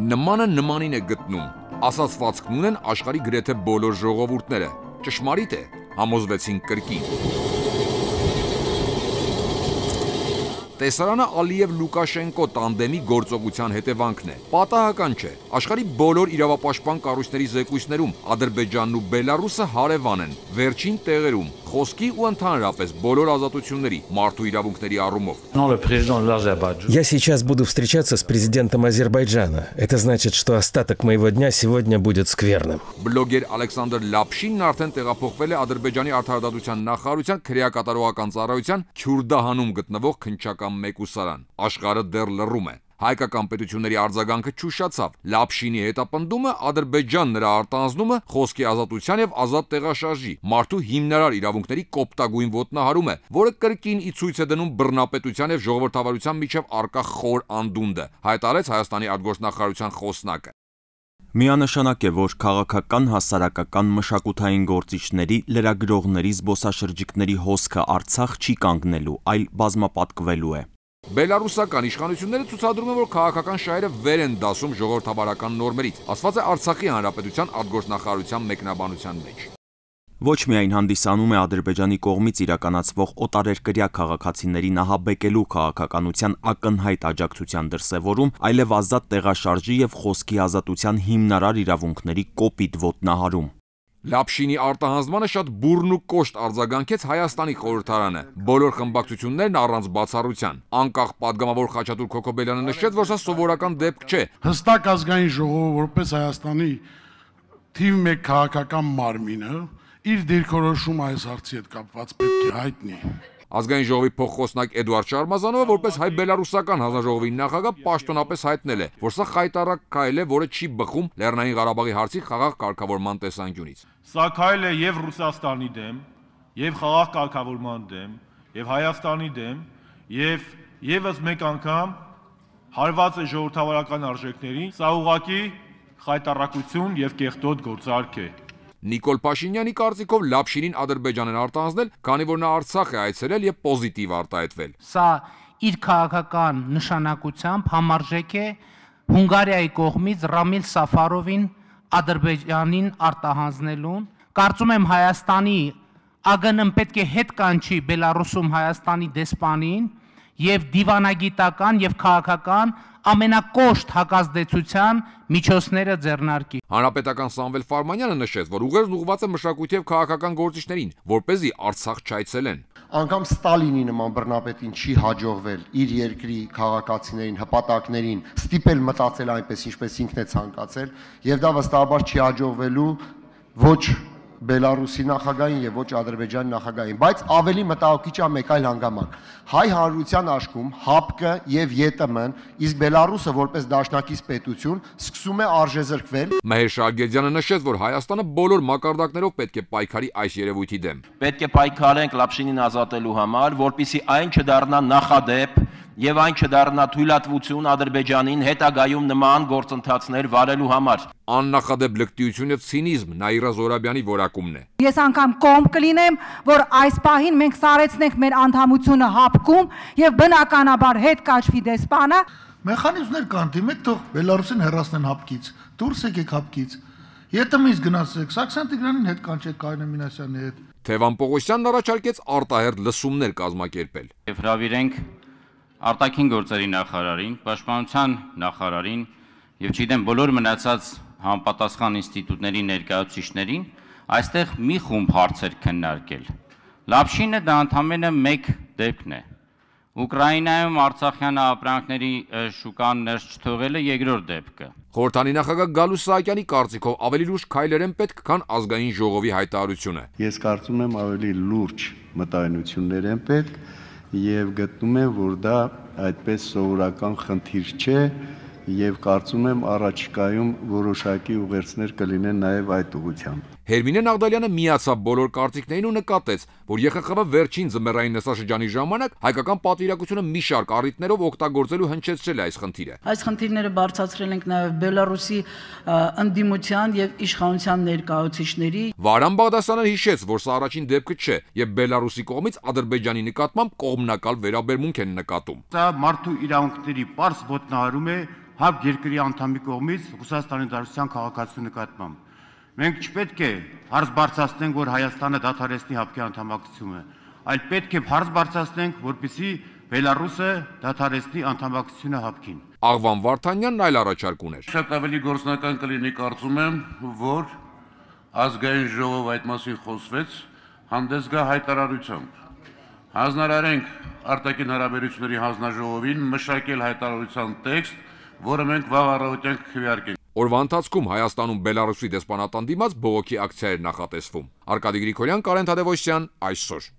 Նմանը նմանին է գտնում, ասացվածքն ունեն աշխարհի գրեթե բոլոր ժողովուրդները, ճշմարիտ է, համոզվեցին կրկին։ Տեսարանը Ալիև-Լուկաշենկո տանդեմի գործողության հետևանքն է։ Պատահական չէ, աշխարհի բոլոր իրավապաշտպան կառույցների զեկույցներում Ադրբեջանն ու Բելարուսը հարևան են, վերջին տեղերում, խոսքի ու ընդհանրապես բոլոր ազատությունների, մարդու իրավունքների առումով։ Я сейчас буду встречаться с президентом Азербайджана. Это значит, что остаток моего дня сегодня будет скверным. Բլոգեր Ալեքսանդր Լապշինն արդեն տեղափոխվել է Ադրբեջանի արդարադատության նախարարության քրեակատարողական ծառայության Քյուրդահանում գտնվող քննչական մեկուսարան։ Աշխարհը դեռ լռում է։ Հայկական պետությունների արձագանքը չուշացավ։ Լապշինի հետապնդումը Ադրբեջան նրա արտանձնումը խոսքի ազատության եւ ազատ տեղաշարժի, մարդու հիմնարար իրավունքների կոպտագույն ոտնահարում է, որը կրկին ի ցույց է դնում բռնապետության եւ ժողովրդավարության միջև առկա խոր անդունդը, հայտարարեց Հայաստանի արտգործնախարարության խոսնակը։ Միանշանակ է, որ քաղաքական, հասարակական, մշակութային գործիչների, լրագրողների, զբոսաշրջիկների հոսքը Արցախ չի կանգնելու, այլ բազմապատկվելու է։ Բելարուսական իշխանությունները ցուցադրում են, որ քաղաքական շահերը վեր են դասում ժողովրդավարական նորմերից, ասված է Արցախի հանրապետության արտգործնախարարության մեկնաբանության մեջ։ Ոչ միայն հանդիսանում է Ադրբեջանի կողմից իրականացվող օտարերկրյա քաղաքացիների նահաբեկելու քաղաքականության ակնհայտ աջակցության դրսևորում, այլև ազատ տեղաշարժի եւ խոսքի ազատության հիմնարար իրավունքների կոպիտ ոտնահարում։ Լապշինի արտահանձնմանը շատ բուռն ու կոշտ արձագանքեց Հայաստանի խորհրդարանը, բոլոր խմբակցություններն առանց բացառության։ Անկախ падգամավոր Խաչատուր Քոքոբելյանը նշեց, որ սա սովորական դեպք չէ։ Հստակ ազգային ժողովը որպես Հայաստանի թիվ 1 քաղաքական մարմինը իր դիրքորոշումը այս հարցի հետ կապված պետք է հայտնի։ Ազգային ժողովի փոխխոսնակ Էդուարդ Շարմազանովը որպես հայ-բելարուսական հանձնաժողովի նախագահ պաշտոնապես հայտնել է, որ սա խայտառակ քայլ է, որը չի բխում Լեռնային Ղարաբաղի հարցի խաղաղ կարգավորման տեսանկյունից։ Սա քայլ է եւ Ռուսաստանի դեմ, եւ խաղաղ կարգավորման դեմ, եւ Հայաստանի դեմ, եւ եւս մեկ անգամ հարված է ժողովրդավարական արժեքներին։ Սա ուղղակի խայտառակություն եւ կեղտոտ գործարք է։ Նիկոլ Փաշինյանի կարծիքով Լապշինին Ադրբեջան են արտահանձնել, քանի որ նա Արցախ է այցելել եւ պոզիտիվ արտահայտվել։ Սա իր քաղաքական նշանակությամբ համարժեք է Հունգարիայի կողմից Ռամիլ Սաֆարովին Ադրբեջանին արտահանձնելուն։ Կարծում եմ Հայաստանի ԱԳՆ-ն պետք է հետ կանչի Բելարուսում Հայաստանի դեսպանին եւ դիվանագիտական եւ քաղաքական ամենակոշտ հակազդեցության միջոցները ձեռնարկի։ Հանրապետական Սամվել Ֆարմանյանը նշեց, որ ուղերձն ուղղված է մշակույթի եւ քաղաքական գործիչներին, որպեսզի Արցախ չայցելեն։ Անգամ Ստալինի նման բռնապետին չի հաջողվել իր երկրի քաղաքացիներին, հպատակներին ստիպել մտածել այնպես, ինչպես ինքն է ցանկացել, եւ դա վստահաբար չի հաջողվելու ոչ Բելարուսի նախագահին եւ ոչ Ադրբեջանի նախագահին, բայց ավելի մտահոգիչ է մեկ այլ հանգամանք։ Հայ հանրության աշխում ՀԱՊԿ եւ ԵՏՄ-ն, իսկ Բելարուսը որպես դաշնակից պետություն սկսում է արժեզրկվել։ Մհեր Շահագերդյանը նշեց, որ Հայաստանը բոլոր մակարդակներով պետք է պայքարի այս երևույթի դեմ։ Պետք է պայքարենք Լապշինին ազատելու համար, որպեսզի այն չդառնա նախադեպ եւ այն չդառնա թույլատվություն Ադրբեջանին հետագայում նման գործընթացներ վարելու համար։ Աննախադեպ լկտիություն եւ ցինիզմ Նաիրա Զորաբյանի որակումն է։ Ես անգամ կողմ կլինեմ, որ այս պահին մենք սարեցնենք մեր անդամությունը ՀԱՊԿ-ում եւ բնականաբար հետ կաչվի դեսպանը։ Մեխանիզմներ կան, դիմեք թող Բելարուսին հեռացնեն ՀԱՊԿ-ից, դուրս եկեք ՀԱՊԿ-ից։ ԵՏՄ-ից գնացեք, Սարգսյան Տիգրանին հետ կանչեք, Կարինե Մինասյանի հետ։ Թևան Պողոսյանն առաջարկեց արտահերթ լսումներ կազմակերպել։ Եվ հրավիրենք արտաքին գործերի նախարարին, պաշտպանության նախարարին եւ չգիտեմ բոլոր մնացած համապատասխան ինստիտուտների ներկայացուցիչներին այստեղ մի խումբ հարցեր քննարկել։ Լապշինը դա ընդամենը մեկ դեպքն է։ Ուկրաինայում Արցախյան ապրանքների շուկան ներս չթողելը երկրորդ դեպքը։ Խորհրդանի նախագահ Գալուս Սահակյանի կարծիքով ավելի լուրջ քայլեր են պետք, քան ազգային ժողովի հայտարարությունը։ Ես կարծում եմ ավելի լուրջ մտայնություններ են պետք եւ գտնում եմ, որ դա այդպես սովորական խնդիր չէ եւ կարծում եմ առաջիկայում որոշակի ուղերձներ կլինեն նաեւ այդ ուղղությամբ։ Հերմինե Նաղդալյանը միացավ բոլոր կարծիքներին ու նկատեց, որ ԵԽԽՎ վերջին ձմեռային նստաշրջանի ժամանակ հայկական պատվիրակությունը մի շարք առիթներով օգտագործելու հնչեցրել է այս խնդիրը։ Այս խնդիրները բարձրացրել ենք նաեւ Բելարուսի ընդդիմության եւ իշխանության ներկայացուցիչների։ Վարան Բաղդասարյանը հիշեց, որ սա առաջին դեպքը չէ եւ Բելարուսի կողմից Ադրբեջանի նկատմամբ կողմնակալ վերաբերմունք են նկատում։ Սա մարդու իրավունքների պարզ ոտնահարում է ՀԱԲ երկրի անդամի կողմից Ռուսաստանի Դաշնության քաղաքացու նկատմամբ։ Մենք չպետք է հարց բարձրացնենք, որ Հայաստանը դադարեցնի ՀԱԲ-ի անդամակցությունը, այլ պետք է հարց բարձրացնենք, որպեսզի Բելարուսը դադարեցնի անդամակցությունը ՀԱԲ-ին։ Աղվան Վարդանյանն այլ առաջարկ ուներ։ Շատ ավելի գործնական կլինի, կարծում եմ, որ ազգային ժողով այդ մասին խոսվեց, հանդես գա հայտարարությամբ։ Հանձնարարենք արտաքին հարաբերությունների հանձնաժողովին մշակել հայտարարության տեքստ, որը մենք վաղ առավոտյան քվեարկենք։ Օրվա ընթացքում Հայաստանում Բելարուսի դեսպանատան դիմաց բողոքի ակցիա էր նախատեսվում։ Արկադի Գրիգորյան, Կարեն Թադևոսյան, այսօր։